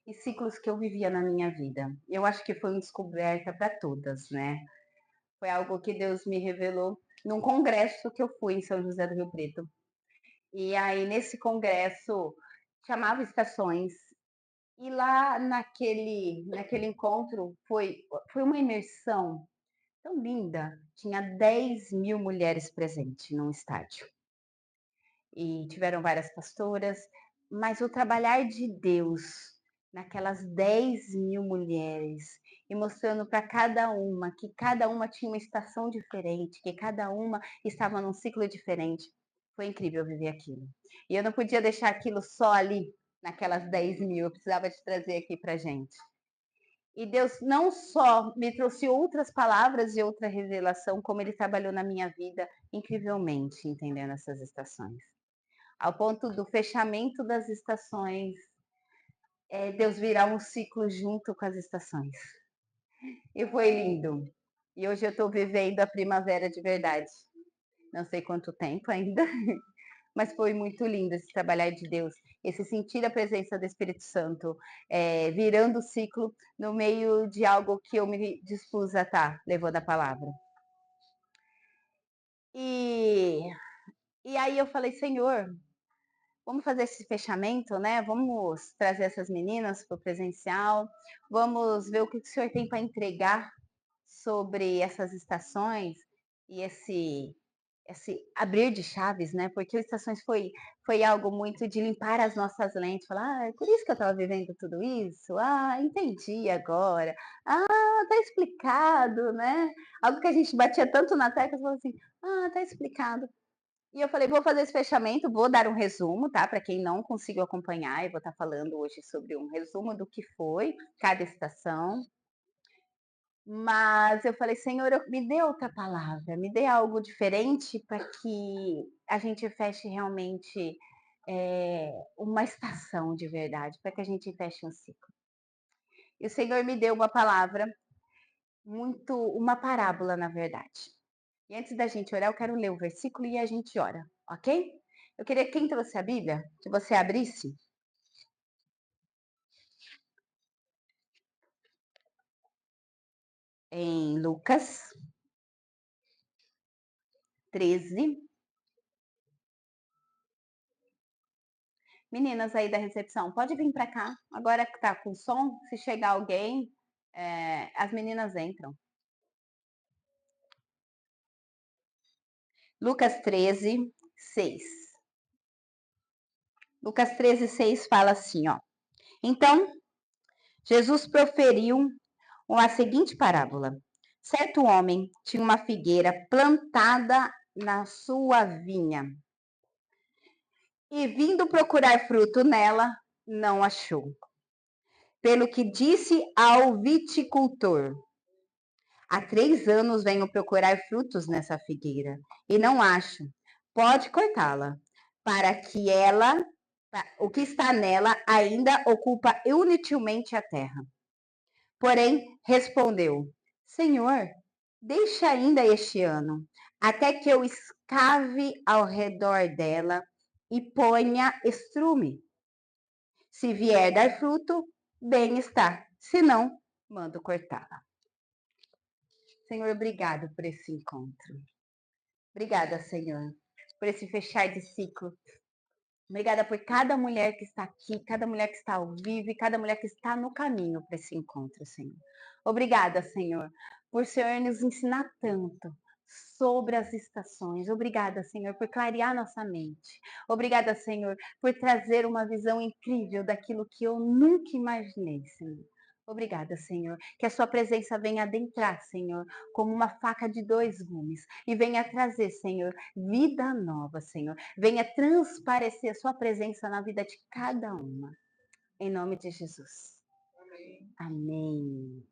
e ciclos que eu vivia na minha vida. Eu acho que foi uma descoberta para todas, né? Foi algo que Deus me revelou num congresso que eu fui em São José do Rio Preto. E aí, nesse congresso, chamava estações. E lá naquele encontro foi uma imersão tão linda. Tinha 10.000 mulheres presentes num estádio. E tiveram várias pastoras, mas o trabalhar de Deus naquelas 10.000 mulheres e mostrando para cada uma que cada uma tinha uma estação diferente, que cada uma estava num ciclo diferente. Foi incrível viver aquilo. E eu não podia deixar aquilo só ali, naquelas 10.000, eu precisava te trazer aqui para gente. E Deus não só me trouxe outras palavras e outra revelação, como Ele trabalhou na minha vida incrivelmente, entendendo essas estações ao ponto do fechamento das estações, Deus virar um ciclo junto com as estações. E foi lindo. E hoje eu estou vivendo a primavera de verdade. Não sei quanto tempo ainda, mas foi muito lindo esse trabalhar de Deus, esse sentir a presença do Espírito Santo, virando o ciclo no meio de algo que eu me dispus a estar levando a palavra. E aí eu falei, Senhor, vamos fazer esse fechamento, né? Vamos trazer essas meninas para o presencial, vamos ver o que o senhor tem para entregar sobre essas estações e esse abrir de chaves, né? Porque o Estações foi algo muito de limpar as nossas lentes, falar, é por isso que eu estava vivendo tudo isso? Ah, entendi agora. Ah, tá explicado, né? Algo que a gente batia tanto na tecla, falou assim, ah, tá explicado. E eu falei, vou fazer esse fechamento, vou dar um resumo, tá? Para quem não conseguiu acompanhar, eu vou estar falando hoje sobre um resumo do que foi cada estação. Mas eu falei, Senhor, me dê outra palavra, me dê algo diferente para que a gente feche realmente uma estação de verdade, para que a gente feche um ciclo. E o Senhor me deu uma palavra, uma parábola, na verdade. E antes da gente orar, eu quero ler o versículo e a gente ora, ok? Eu queria, quem trouxe a Bíblia, que você abrisse. Em Lucas 13. Meninas aí da recepção, pode vir para cá. Agora que tá com som, se chegar alguém, as meninas entram. Lucas 13, 6. Lucas 13, 6 fala assim, ó. Então, Jesus proferiu a seguinte parábola. Certo homem tinha uma figueira plantada na sua vinha. E vindo procurar fruto nela, não achou. Pelo que disse ao viticultor, há 3 anos venho procurar frutos nessa figueira e não acho. Pode cortá-la, para que o que está nela ainda ocupa inutilmente a terra. Porém, respondeu, Senhor, deixa ainda este ano, até que eu escave ao redor dela e ponha estrume. Se vier dar fruto, bem está. Se não, mando cortá-la. Senhor, obrigado por esse encontro. Obrigada, Senhor, por esse fechar de ciclo. Obrigada por cada mulher que está aqui, cada mulher que está ao vivo e cada mulher que está no caminho para esse encontro, Senhor. Obrigada, Senhor, por o Senhor nos ensinar tanto sobre as estações. Obrigada, Senhor, por clarear nossa mente. Obrigada, Senhor, por trazer uma visão incrível daquilo que eu nunca imaginei, Senhor. Obrigada, Senhor, que a sua presença venha adentrar, Senhor, como uma faca de 2 gumes e venha trazer, Senhor, vida nova, Senhor. Venha transparecer a sua presença na vida de cada uma. Em nome de Jesus. Amém. Amém.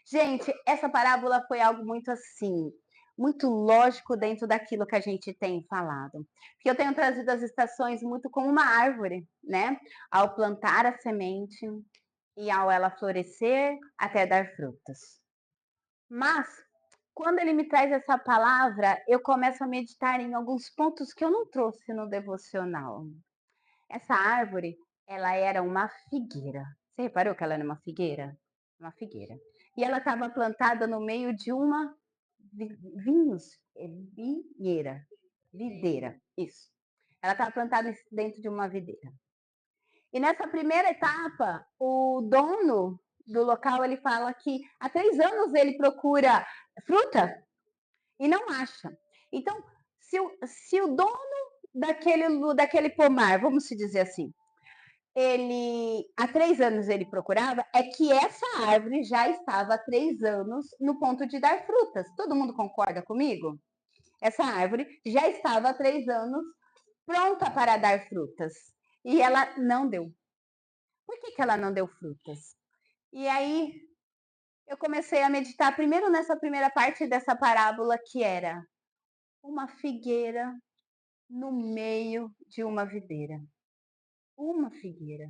Gente, essa parábola foi algo muito assim, muito lógico dentro daquilo que a gente tem falado. Porque eu tenho trazido as estações muito como uma árvore, né? Ao plantar a semente e ao ela florescer até dar frutos. Mas quando ele me traz essa palavra, eu começo a meditar em alguns pontos que eu não trouxe no devocional. Essa árvore, ela era uma figueira. Você reparou que ela era uma figueira? Uma figueira. E ela estava plantada no meio de uma vinhos, vinheira, videira, isso. Ela estava plantada dentro de uma videira. E nessa primeira etapa, o dono do local, ele fala que há 3 anos ele procura fruta e não acha. Então, se o dono daquele pomar, vamos se dizer assim, ele há 3 anos ele procurava, é que essa árvore já estava há 3 anos no ponto de dar frutas. Todo mundo concorda comigo? Essa árvore já estava há 3 anos pronta para dar frutas. E ela não deu. Por que ela não deu frutas? E aí eu comecei a meditar primeiro nessa primeira parte dessa parábola, que era uma figueira no meio de uma videira. Uma figueira.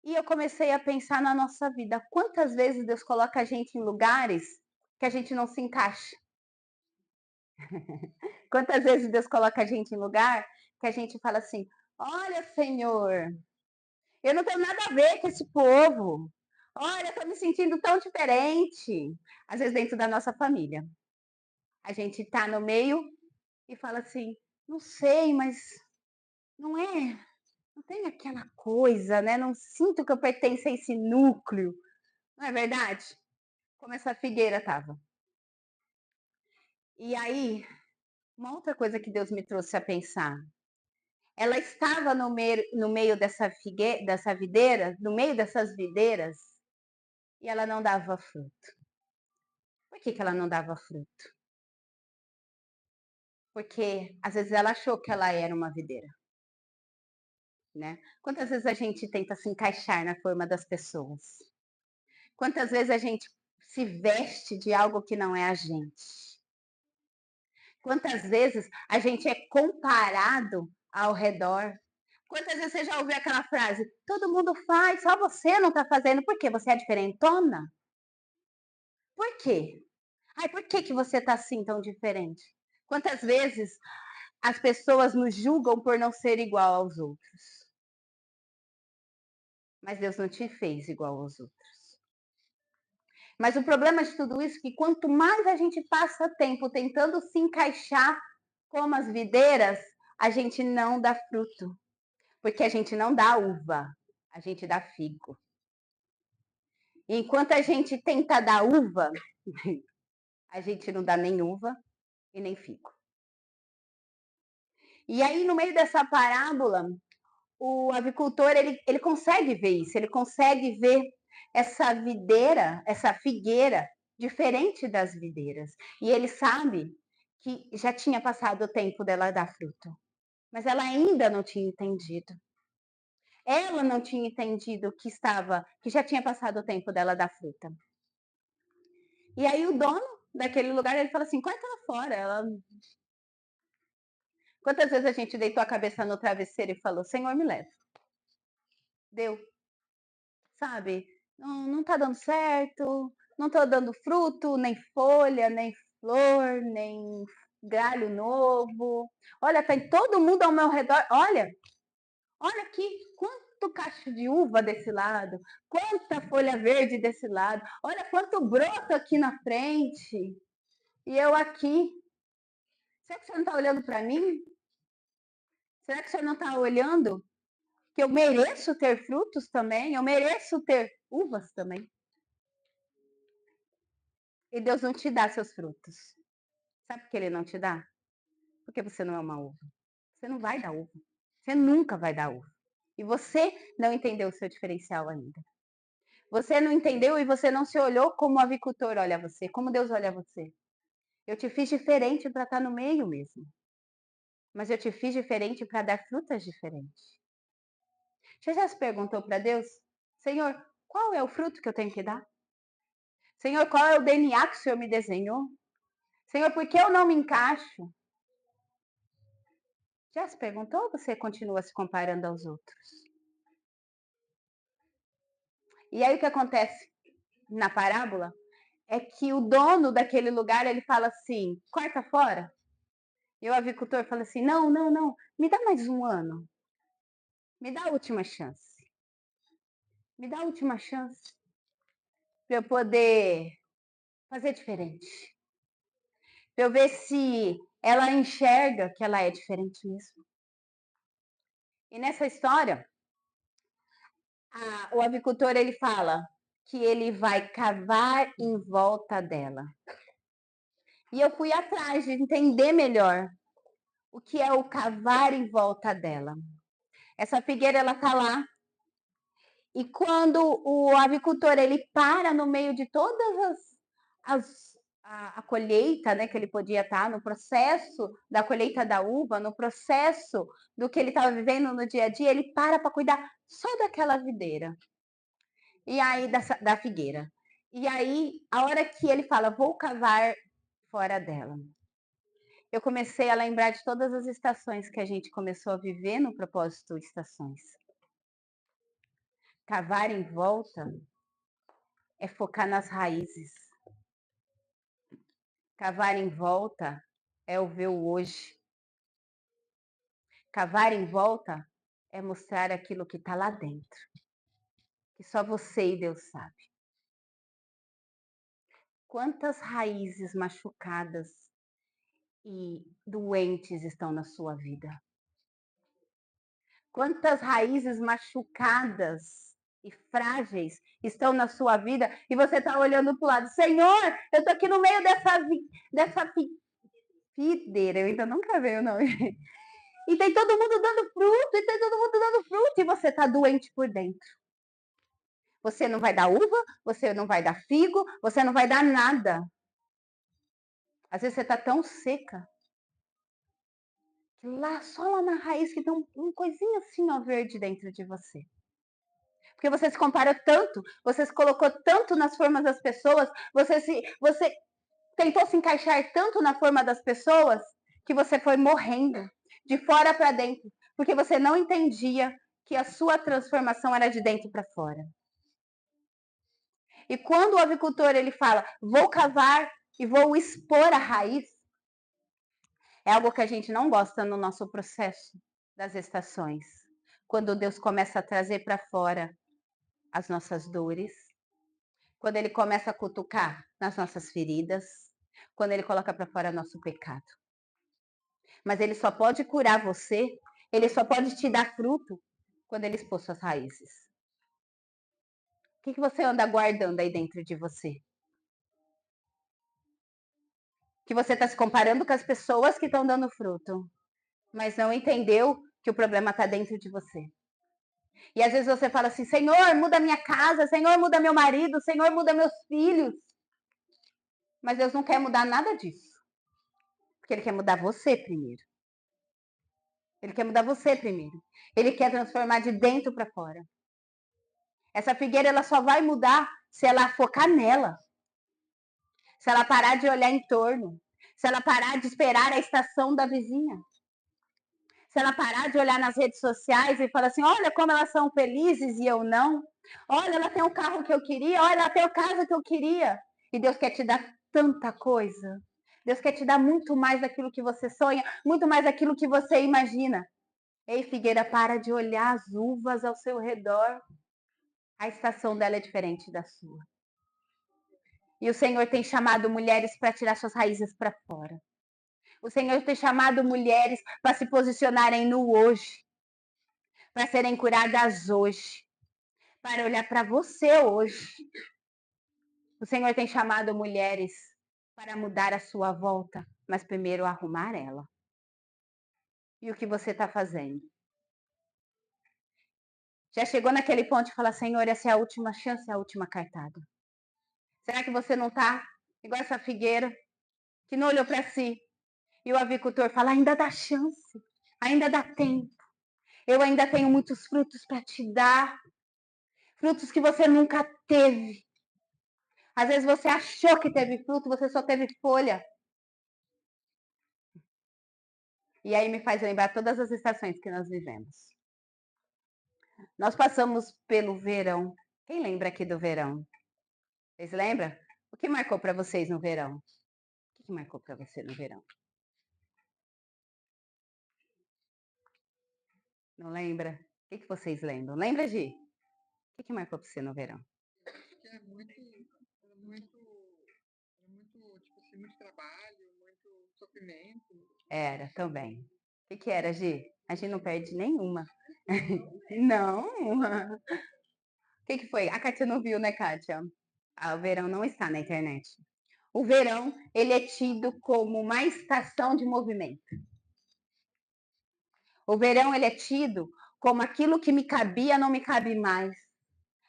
E eu comecei a pensar na nossa vida. Quantas vezes Deus coloca a gente em lugares que a gente não se encaixa? Quantas vezes Deus coloca a gente em lugar que a gente fala assim: olha, Senhor, eu não tenho nada a ver com esse povo. Olha, estou me sentindo tão diferente. Às vezes, dentro da nossa família, a gente está no meio e fala assim: não sei, mas não é, não tem aquela coisa, né? Não sinto que eu pertenço a esse núcleo. Não é verdade? Como essa figueira estava. E aí, uma outra coisa que Deus me trouxe a pensar. Ela estava no meio dessa videira, no meio dessas videiras, e ela não dava fruto. Por que ela não dava fruto? Porque às vezes ela achou que ela era uma videira, né? Quantas vezes a gente tenta se encaixar na forma das pessoas? Quantas vezes a gente se veste de algo que não é a gente? Quantas vezes a gente é comparado ao redor? Quantas vezes você já ouviu aquela frase? Todo mundo faz, só você não está fazendo. Por quê? Você é diferentona? Por quê? Ai, por que você está assim tão diferente? Quantas vezes as pessoas nos julgam por não ser igual aos outros? Mas Deus não te fez igual aos outros. Mas o problema de tudo isso é que quanto mais a gente passa tempo tentando se encaixar como as videiras, a gente não dá fruto. Porque a gente não dá uva, a gente dá figo. E enquanto a gente tenta dar uva, a gente não dá nem uva e nem figo. E aí, no meio dessa parábola, o avicultor ele consegue ver isso, ele consegue ver essa videira, essa figueira diferente das videiras. E ele sabe que já tinha passado o tempo dela dar fruto, mas ela ainda não tinha entendido. Ela não tinha entendido que já tinha passado o tempo dela dar fruta. E aí o dono daquele lugar ele fala assim: corta ela fora. Quantas vezes a gente deitou a cabeça no travesseiro e falou: Senhor, me leva. Deu. Sabe? Não tá dando certo, não tô dando fruto, nem folha, nem flor, nem galho novo. Olha, tem todo mundo ao meu redor. Olha aqui, quanto cacho de uva desse lado, quanta folha verde desse lado. Olha quanto broto aqui na frente. E eu aqui. Será que você não está olhando para mim? Será que você não está olhando que eu mereço ter frutos também? Eu mereço ter uvas também. E Deus não te dá seus frutos. Sabe por que Ele não te dá? Porque você não é uma uva. Você não vai dar uva. Você nunca vai dar uva. E você não entendeu o seu diferencial ainda. Você não entendeu e você não se olhou como o avicultor olha você, como Deus olha você. Eu te fiz diferente para estar no meio mesmo. Mas eu te fiz diferente para dar frutas diferentes. Você já se perguntou para Deus, Senhor, qual é o fruto que eu tenho que dar? Senhor, qual é o DNA que o Senhor me desenhou? Senhor, por que eu não me encaixo? Já se perguntou ou você continua se comparando aos outros? E aí o que acontece na parábola é que o dono daquele lugar, ele fala assim, corta fora. E o avicultor fala assim, não, me dá mais um ano. Me dá a última chance. Me dá a última chance para eu poder fazer diferente. Para eu ver se ela enxerga que ela é diferente mesmo. E nessa história, o avicultor ele fala que ele vai cavar em volta dela. E eu fui atrás de entender melhor o que é o cavar em volta dela. Essa figueira ela tá lá e quando o avicultor ele para no meio de todas a colheita, né, que ele podia estar no processo da colheita da uva, no processo do que ele estava vivendo no dia a dia, ele para cuidar só daquela videira. E aí da figueira. E aí, a hora que ele fala, vou cavar fora dela. Eu comecei a lembrar de todas as estações que a gente começou a viver no propósito Estações. Cavar em volta é focar nas raízes. Cavar em volta é o ver o hoje. Cavar em volta é mostrar aquilo que está lá dentro. Que só você e Deus sabe. Quantas raízes machucadas e doentes estão na sua vida? Quantas raízes machucadas e frágeis estão na sua vida e você está olhando para o lado, Senhor, eu estou aqui no meio dessa videira, eu ainda nunca vi o nome. E tem todo mundo dando fruto, e tem todo mundo dando fruto, e você está doente por dentro. Você não vai dar uva, você não vai dar figo, você não vai dar nada. Às vezes você está tão seca que lá, só lá na raiz que tem um coisinha assim, ó, verde dentro de você. Porque você se compara tanto, você se colocou tanto nas formas das pessoas, você tentou se encaixar tanto na forma das pessoas, que você foi morrendo de fora para dentro, porque você não entendia que a sua transformação era de dentro para fora. E quando o avicultor ele fala, vou cavar e vou expor a raiz, é algo que a gente não gosta no nosso processo das estações. Quando Deus começa a trazer para fora as nossas dores, quando ele começa a cutucar nas nossas feridas, quando ele coloca para fora nosso pecado. Mas ele só pode curar você, ele só pode te dar fruto quando ele expôs suas raízes. O que você anda guardando aí dentro de você? Que você está se comparando com as pessoas que estão dando fruto, mas não entendeu que o problema está dentro de você. E às vezes você fala assim, Senhor, muda minha casa, Senhor, muda meu marido, Senhor, muda meus filhos. Mas Deus não quer mudar nada disso. Porque Ele quer mudar você primeiro. Ele quer mudar você primeiro. Ele quer transformar de dentro para fora. Essa figueira ela só vai mudar se ela focar nela. Se ela parar de olhar em torno. Se ela parar de esperar a estação da vizinha. Se ela parar de olhar nas redes sociais e falar assim, olha como elas são felizes e eu não. Olha, ela tem o carro que eu queria. Olha, ela tem a casa que eu queria. E Deus quer te dar tanta coisa. Deus quer te dar muito mais daquilo que você sonha, muito mais daquilo que você imagina. Ei, figueira, para de olhar as uvas ao seu redor. A estação dela é diferente da sua. E o Senhor tem chamado mulheres para tirar suas raízes para fora. O Senhor tem chamado mulheres para se posicionarem no hoje, para serem curadas hoje, para olhar para você hoje. O Senhor tem chamado mulheres para mudar a sua volta, mas primeiro arrumar ela. E o que você está fazendo? Já chegou naquele ponto de falar, Senhor, essa é a última chance, é a última cartada. Será que você não está igual essa figueira que não olhou para si? E o avicultor fala, ainda dá chance, ainda dá tempo. Eu ainda tenho muitos frutos para te dar. Frutos que você nunca teve. Às vezes você achou que teve fruto, você só teve folha. E aí me faz lembrar todas as estações que nós vivemos. Nós passamos pelo verão. Quem lembra aqui do verão? Vocês lembram? O que marcou para vocês no verão? O que marcou para você no verão? Não lembra? O que vocês lembram? Lembra, Gi? O que marcou para você no verão? Porque era muito, tipo assim, muito trabalho, muito sofrimento. Era, também. O que era, Gi? A gente não perde nenhuma. Não. O que foi? A Kátia não viu, né, Kátia? O verão não está na internet. O verão, ele é tido como uma estação de movimento. O verão, ele é tido como aquilo que me cabia não me cabe mais.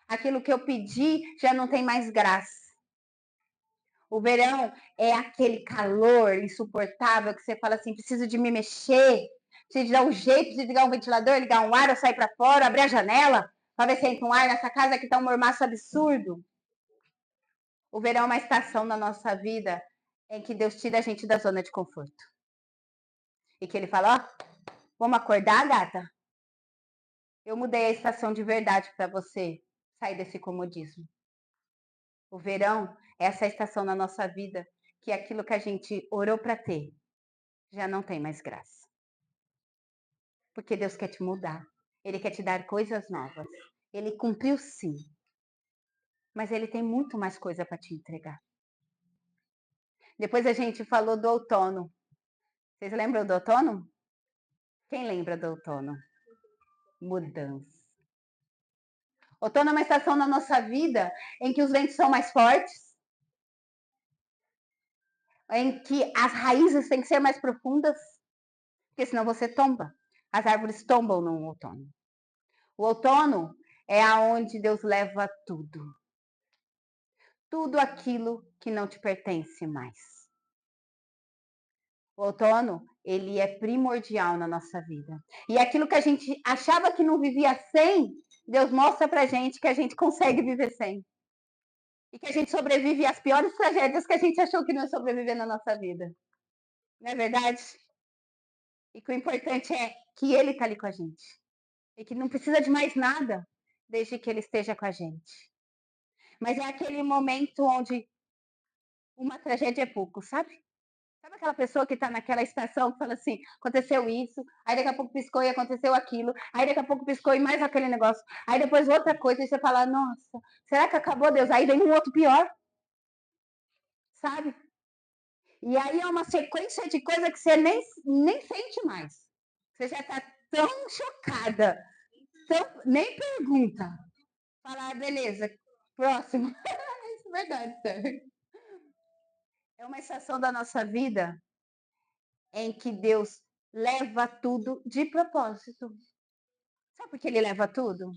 Aquilo que eu pedi já não tem mais graça. O verão é aquele calor insuportável que você fala assim, preciso de me mexer, preciso de dar um jeito, preciso ligar um ventilador, ligar um ar, eu sair para fora, abrir a janela, para ver se entra um ar nessa casa que está um mormaço absurdo. O verão é uma estação na nossa vida em que Deus tira a gente da zona de conforto. E que ele fala, ó, vamos acordar, gata? Eu mudei a estação de verdade para você sair desse comodismo. O verão é essa estação na nossa vida que aquilo que a gente orou para ter já não tem mais graça. Porque Deus quer te mudar. Ele quer te dar coisas novas. Ele cumpriu sim. Mas ele tem muito mais coisa para te entregar. Depois a gente falou do outono. Vocês lembram do outono? Quem lembra do outono? Mudança. Outono é uma estação na nossa vida em que os ventos são mais fortes, em que as raízes têm que ser mais profundas, porque senão você tomba. As árvores tombam no outono. O outono é aonde Deus leva tudo. Tudo aquilo que não te pertence mais. O outono, ele é primordial na nossa vida. E aquilo que a gente achava que não vivia sem, Deus mostra pra gente que a gente consegue viver sem. E que a gente sobrevive às piores tragédias que a gente achou que não ia sobreviver na nossa vida. Não é verdade? E que o importante é que ele está ali com a gente. E que não precisa de mais nada, desde que ele esteja com a gente. Mas é aquele momento onde uma tragédia é pouco, sabe? Sabe aquela pessoa que está naquela estação que fala assim, aconteceu isso, aí daqui a pouco piscou e aconteceu aquilo, aí daqui a pouco piscou e mais aquele negócio, aí depois outra coisa e você fala, nossa, será que acabou, Deus? Aí vem um outro pior, sabe? E aí é uma sequência de coisa que você nem sente mais. Você já está tão chocada, nem pergunta. Fala, beleza, próximo. Isso é verdade, sério. É uma estação da nossa vida em que Deus leva tudo de propósito. Sabe por que ele leva tudo?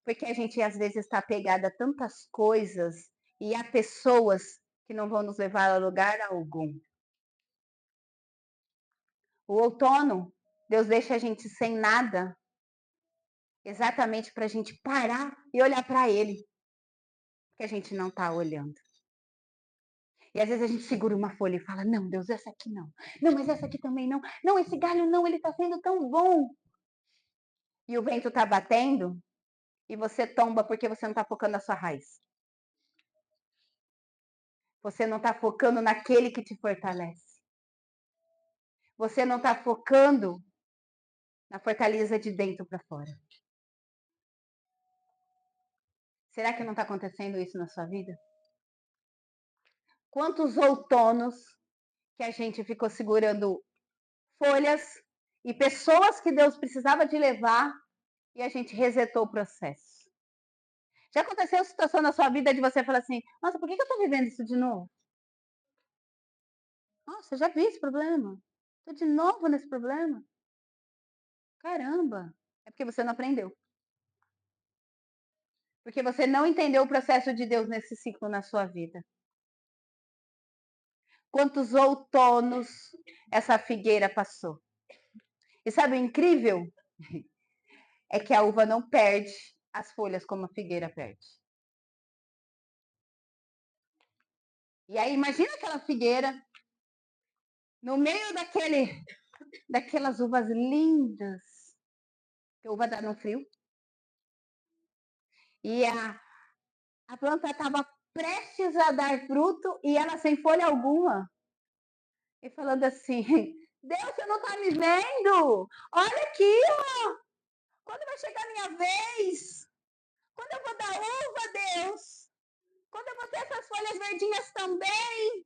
Porque a gente às vezes está apegada a tantas coisas e a pessoas que não vão nos levar a lugar algum. O outono, Deus deixa a gente sem nada, exatamente para a gente parar e olhar para Ele, porque a gente não está olhando. E às vezes a gente segura uma folha e fala, não, Deus, essa aqui não. Não, mas essa aqui também não. Não, esse galho não, ele está sendo tão bom. E o vento está batendo e você tomba porque você não está focando na sua raiz. Você não está focando naquele que te fortalece. Você não está focando na fortaleza de dentro para fora. Será que não está acontecendo isso na sua vida? Quantos outonos que a gente ficou segurando folhas e pessoas que Deus precisava de levar e a gente resetou o processo. Já aconteceu a situação na sua vida de você falar assim, nossa, por que eu estou vivendo isso de novo? Nossa, eu já vi esse problema. Estou de novo nesse problema. Caramba. É porque você não aprendeu. Porque você não entendeu o processo de Deus nesse ciclo na sua vida. Quantos outonos essa figueira passou? E sabe o incrível? É que a uva não perde as folhas como a figueira perde. E aí, imagina aquela figueira no meio daquelas uvas lindas. Que a uva dá no frio. E a planta estava prestes a dar fruto e ela sem folha alguma. E falando assim, Deus, você não está me vendo? Olha aqui, ó. Quando vai chegar a minha vez? Quando eu vou dar uva, Deus? Quando eu vou ter essas folhas verdinhas também?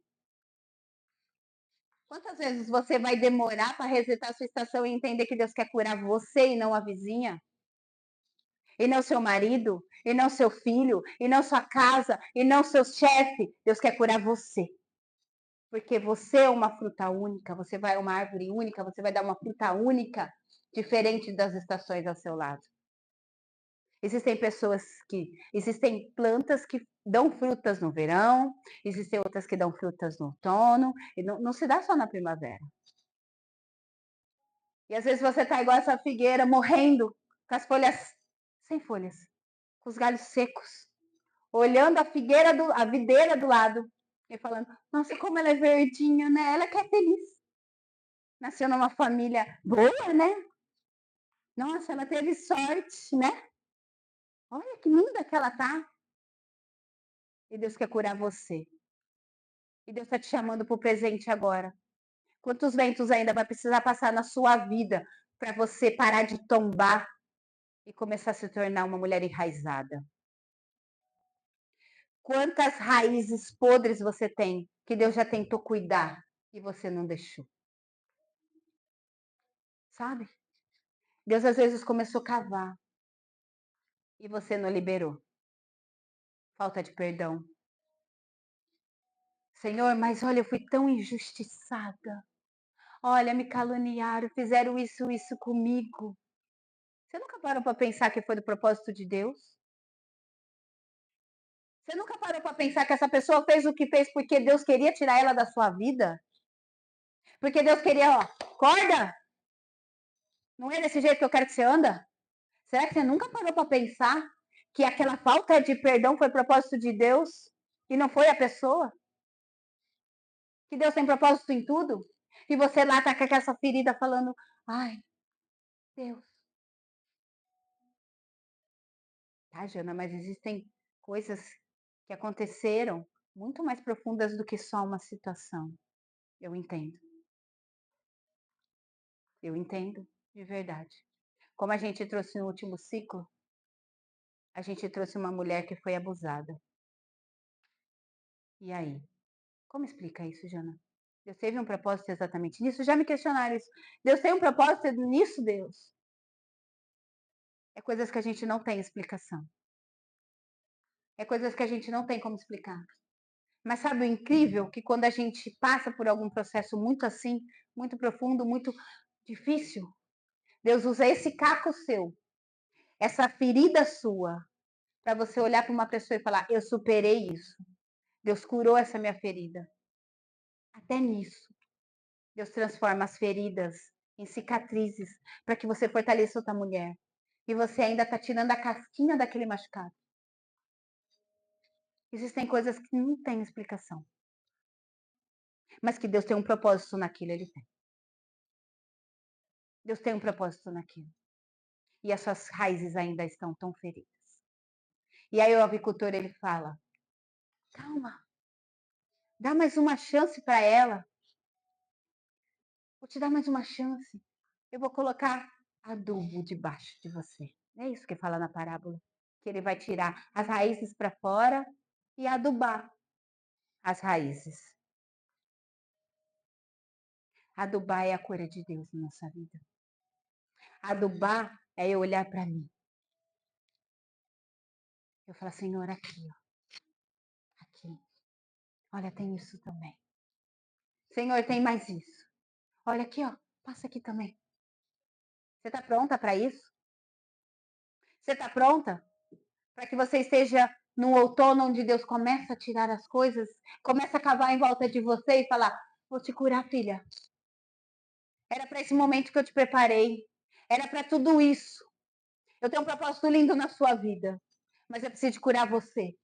Quantas vezes você vai demorar para resetar a sua estação e entender que Deus quer curar você e não a vizinha? E não seu marido, e não seu filho, e não sua casa, e não seu chefe. Deus quer curar você. Porque você é uma fruta única, você vai uma árvore única, você vai dar uma fruta única, diferente das estações ao seu lado. Existem plantas que dão frutas no verão, existem outras que dão frutas no outono, e não se dá só na primavera. E às vezes você tá igual essa figueira, morrendo, com as folhas, sem folhas, com os galhos secos, olhando a videira do lado, e falando, nossa, como ela é verdinha, né? Ela que é feliz. Nasceu numa família boa, né? Nossa, ela teve sorte, né? Olha que linda que ela tá. E Deus quer curar você. E Deus está te chamando para o presente agora. Quantos ventos ainda vai precisar passar na sua vida para você parar de tombar e começar a se tornar uma mulher enraizada? Quantas raízes podres você tem que Deus já tentou cuidar e você não deixou? Sabe? Deus às vezes começou a cavar e você não liberou. Falta de perdão. Senhor, mas olha, eu fui tão injustiçada. Olha, me caluniaram, fizeram isso comigo. Você nunca parou para pensar que foi do propósito de Deus? Você nunca parou para pensar que essa pessoa fez o que fez porque Deus queria tirar ela da sua vida? Porque Deus queria, ó, acorda! Não é desse jeito que eu quero que você anda? Será que você nunca parou para pensar que aquela falta de perdão foi propósito de Deus e não foi a pessoa? Que Deus tem propósito em tudo? E você lá tá com essa ferida falando, ai, Deus. Tá, Jana, mas existem coisas que aconteceram muito mais profundas do que só uma situação. Eu entendo. Eu entendo, de verdade. Como a gente trouxe no último ciclo, a gente trouxe uma mulher que foi abusada. E aí? Como explica isso, Jana? Deus teve um propósito exatamente nisso? Já me questionaram isso. Deus tem um propósito nisso, Deus? É coisas que a gente não tem explicação. É coisas que a gente não tem como explicar. Mas sabe o incrível? Que quando a gente passa por algum processo muito assim, muito profundo, muito difícil, Deus usa esse caco seu, essa ferida sua, para você olhar para uma pessoa e falar: eu superei isso. Deus curou essa minha ferida. Até nisso, Deus transforma as feridas em cicatrizes para que você fortaleça outra mulher. E você ainda está tirando a casquinha daquele machucado. Existem coisas que não têm explicação. Mas que Deus tem um propósito naquilo, Ele tem. Deus tem um propósito naquilo. E as suas raízes ainda estão tão feridas. E aí o avicultor, ele fala, calma, dá mais uma chance para ela. Vou te dar mais uma chance. Eu vou colocar adubo debaixo de você. É isso que fala na parábola. Que ele vai tirar as raízes para fora e adubar as raízes. Adubar é a cura de Deus na nossa vida. Adubar é eu olhar para mim. Eu falo, Senhor, aqui, ó. Aqui. Olha, tem isso também. Senhor, tem mais isso. Olha aqui, ó. Passa aqui também. Você está pronta para isso? Você está pronta para que você esteja no outono onde Deus começa a tirar as coisas, começa a cavar em volta de você e falar: vou te curar, filha. Era para esse momento que eu te preparei. Era para tudo isso. Eu tenho um propósito lindo na sua vida, mas eu preciso de curar você.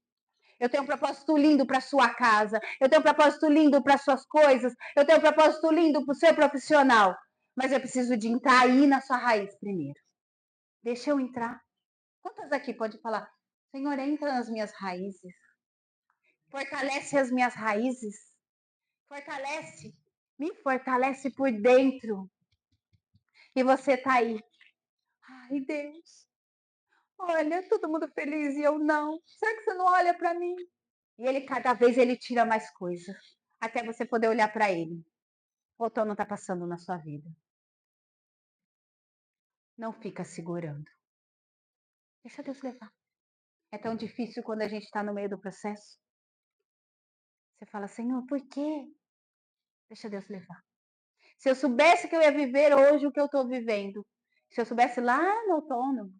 Eu tenho um propósito lindo para sua casa. Eu tenho um propósito lindo para suas coisas. Eu tenho um propósito lindo para o seu profissional. Mas eu preciso de entrar aí na sua raiz primeiro. Deixa eu entrar. Quantas aqui pode falar, Senhor, entra nas minhas raízes. Fortalece as minhas raízes. Fortalece. Me fortalece por dentro. E você tá aí. Ai, Deus. Olha, todo mundo feliz e eu não. Será que você não olha para mim? E ele, cada vez, ele tira mais coisa, até você poder olhar para ele. O outono está passando na sua vida. Não fica segurando. Deixa Deus levar. É tão difícil quando a gente está no meio do processo. Você fala, Senhor, por quê? Deixa Deus levar. Se eu soubesse que eu ia viver hoje o que eu estou vivendo, se eu soubesse lá no outono,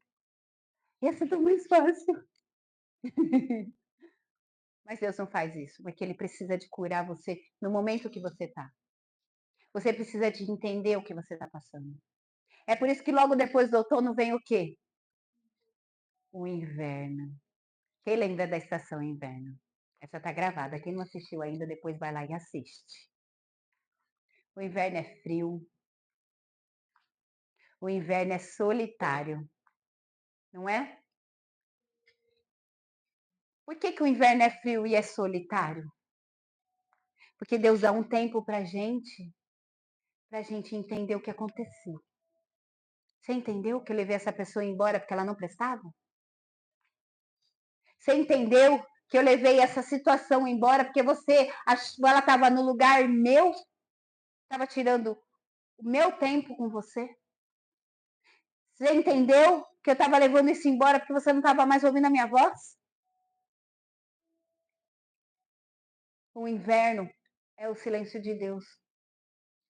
ia ser tão mais fácil. Mas Deus não faz isso, porque Ele precisa de curar você no momento que você está. Você precisa de entender o que você está passando. É por isso que logo depois do outono vem o quê? O inverno. Quem lembra da estação inverno? Essa está gravada. Quem não assistiu ainda, depois vai lá e assiste. O inverno é frio. O inverno é solitário. Não é? Por que, que o inverno é frio e é solitário? Porque Deus dá um tempo para a gente entender o que aconteceu. Você entendeu que eu levei essa pessoa embora porque ela não prestava? Você entendeu que eu levei essa situação embora porque ela estava no lugar meu, estava tirando o meu tempo com você? Você entendeu que eu estava levando isso embora porque você não estava mais ouvindo a minha voz? O inverno é o silêncio de Deus,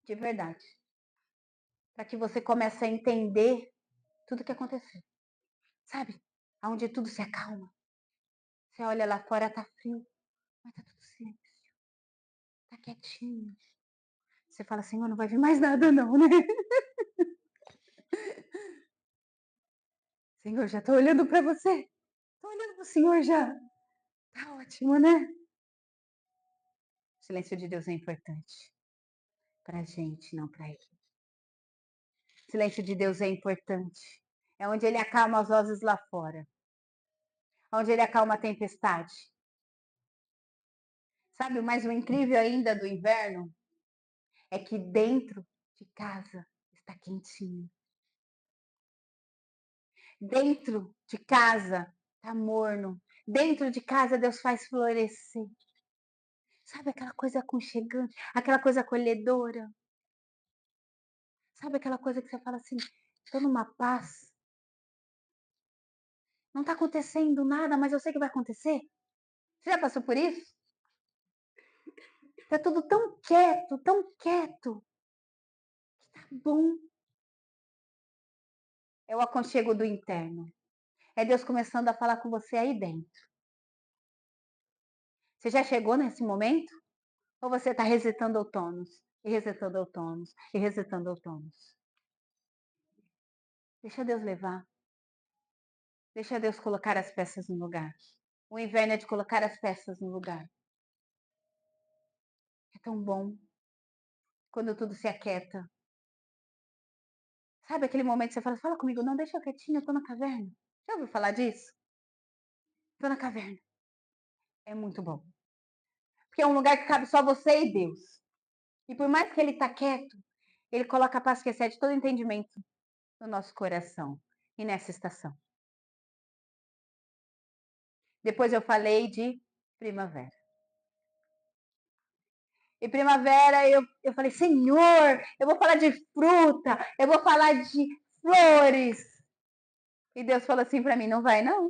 de verdade. Para que você comece a entender tudo o que aconteceu. Sabe? Aonde tudo se acalma. Você olha lá fora, tá frio, mas tá tudo silêncio. Tá quietinho. Você fala, Senhor, não vai vir mais nada não, né? Senhor, já tô olhando para você. Tô olhando pro Senhor já. Tá ótimo, né? O silêncio de Deus é importante. Pra gente, não pra Ele. O silêncio de Deus é importante. É onde Ele acalma as vozes lá fora. Onde Ele acalma a tempestade. Sabe, mas o incrível ainda do inverno é que dentro de casa está quentinho. Dentro de casa tá morno. Dentro de casa Deus faz florescer. Sabe aquela coisa aconchegante, aquela coisa acolhedora? Sabe aquela coisa que você fala assim, estou numa paz. Não está acontecendo nada, mas eu sei que vai acontecer. Você já passou por isso? Tá tudo tão quieto, que tá bom. É o aconchego do interno. É Deus começando a falar com você aí dentro. Você já chegou nesse momento? Ou você está resetando outonos? E resetando outonos? E resetando outonos? Deixa Deus levar. Deixa Deus colocar as peças no lugar. O inverno é de colocar as peças no lugar. É tão bom quando tudo se aquieta. Sabe aquele momento que você fala, fala comigo, não, deixa eu quietinho, eu tô na caverna. Já ouviu falar disso? Tô na caverna. É muito bom. Porque é um lugar que cabe só você e Deus. E por mais que ele tá quieto, ele coloca a paz que excede todo entendimento no nosso coração e nessa estação. Depois eu falei de primavera. E primavera eu falei, Senhor, eu vou falar de fruta, eu vou falar de flores. E Deus falou assim para mim, não vai não.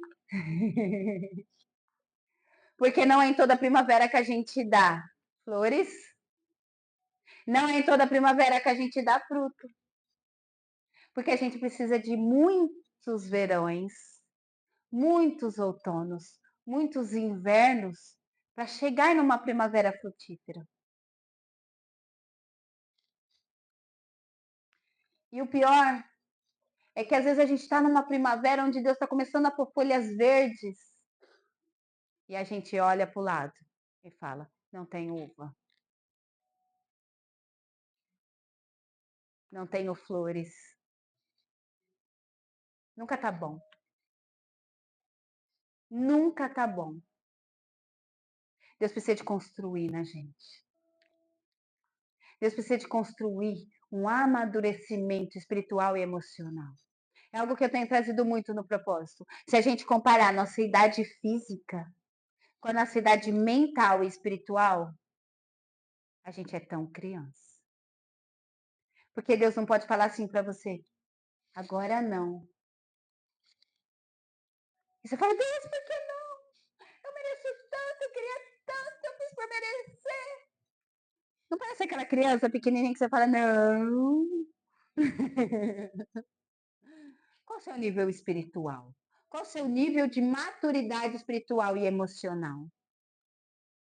Porque não é em toda primavera que a gente dá flores. Não é em toda primavera que a gente dá fruto. Porque a gente precisa de muitos verões, muitos outonos, muitos invernos para chegar numa primavera frutífera. E o pior é que às vezes a gente está numa primavera onde Deus está começando a pôr folhas verdes e a gente olha para o lado e fala: não tem uva, não tenho flores. Nunca tá bom. Nunca tá bom. Deus precisa de construir na gente. Deus precisa de construir um amadurecimento espiritual e emocional. É algo que eu tenho trazido muito no propósito. Se a gente comparar a nossa idade física com a nossa idade mental e espiritual, a gente é tão criança. Porque Deus não pode falar assim para você, agora não. E você fala, Deus, por que não? Eu mereço tanto, eu queria tanto, eu fiz pra merecer. Não parece aquela criança pequenininha que você fala, não. Qual o seu nível espiritual? Qual o seu nível de maturidade espiritual e emocional?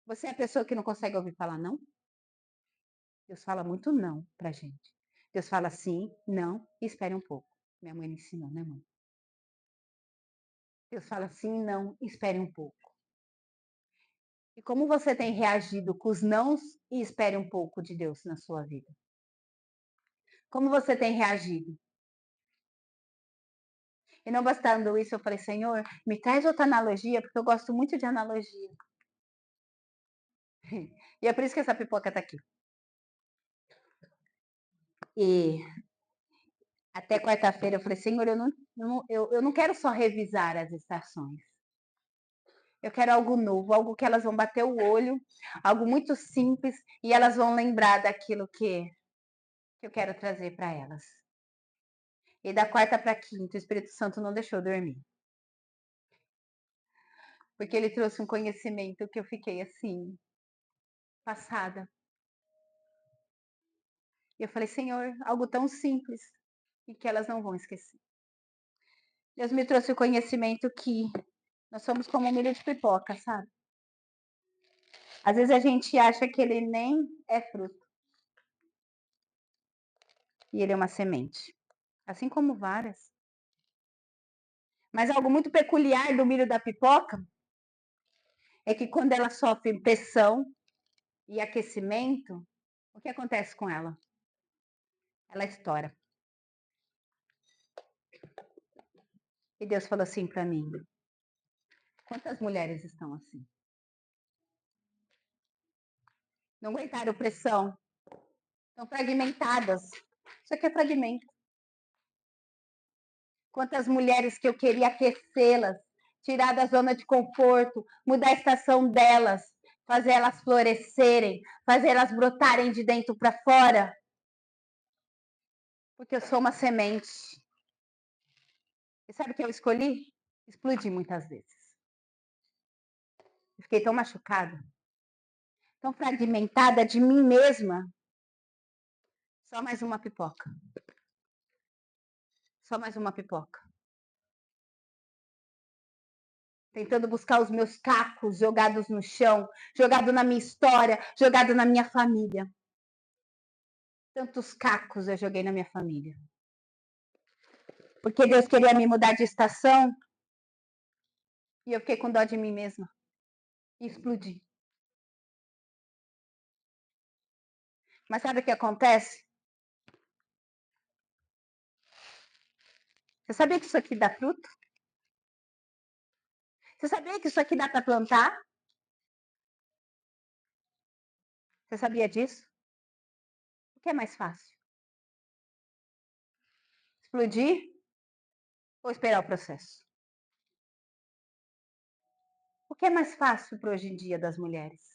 Você é a pessoa que não consegue ouvir falar não? Deus fala muito não pra gente. Deus fala sim, não e espere um pouco. Minha mãe me ensinou, né, mãe? Deus fala sim, não, espere um pouco. E como você tem reagido com os nãos e espere um pouco de Deus na sua vida? Como você tem reagido? E não bastando isso, eu falei, Senhor, me traz outra analogia, porque eu gosto muito de analogia. E é por isso que essa pipoca tá aqui. E até quarta-feira eu falei, Senhor, eu não quero só revisar as estações. Eu quero algo novo, algo que elas vão bater o olho, algo muito simples, e elas vão lembrar daquilo que eu quero trazer para elas. E da quarta para quinta, o Espírito Santo não deixou dormir. Porque ele trouxe um conhecimento que eu fiquei assim, passada. E eu falei, Senhor, algo tão simples e que elas não vão esquecer. Deus me trouxe o conhecimento que nós somos como um milho de pipoca, sabe? Às vezes a gente acha que ele nem é fruto. E ele é uma semente. Assim como várias. Mas algo muito peculiar do milho da pipoca é que quando ela sofre pressão e aquecimento, o que acontece com ela? Ela estoura. E Deus falou assim para mim: quantas mulheres estão assim? Não aguentaram pressão, estão fragmentadas. Isso aqui é fragmento. Quantas mulheres que eu queria aquecê-las, tirar da zona de conforto, mudar a estação delas, fazer elas florescerem, fazer elas brotarem de dentro para fora. Porque eu sou uma semente. E sabe o que eu escolhi? Explodir muitas vezes. Eu fiquei tão machucada, tão fragmentada de mim mesma. Só mais uma pipoca. Só mais uma pipoca. Tentando buscar os meus cacos jogados no chão, jogado na minha história, jogado na minha família. Tantos cacos eu joguei na minha família. Porque Deus queria me mudar de estação e eu fiquei com dó de mim mesma. E explodi. Mas sabe o que acontece? Você sabia que isso aqui dá fruto? Você sabia que isso aqui dá para plantar? Você sabia disso? O que é mais fácil? Explodir ou esperar o processo? O que é mais fácil para hoje em dia das mulheres?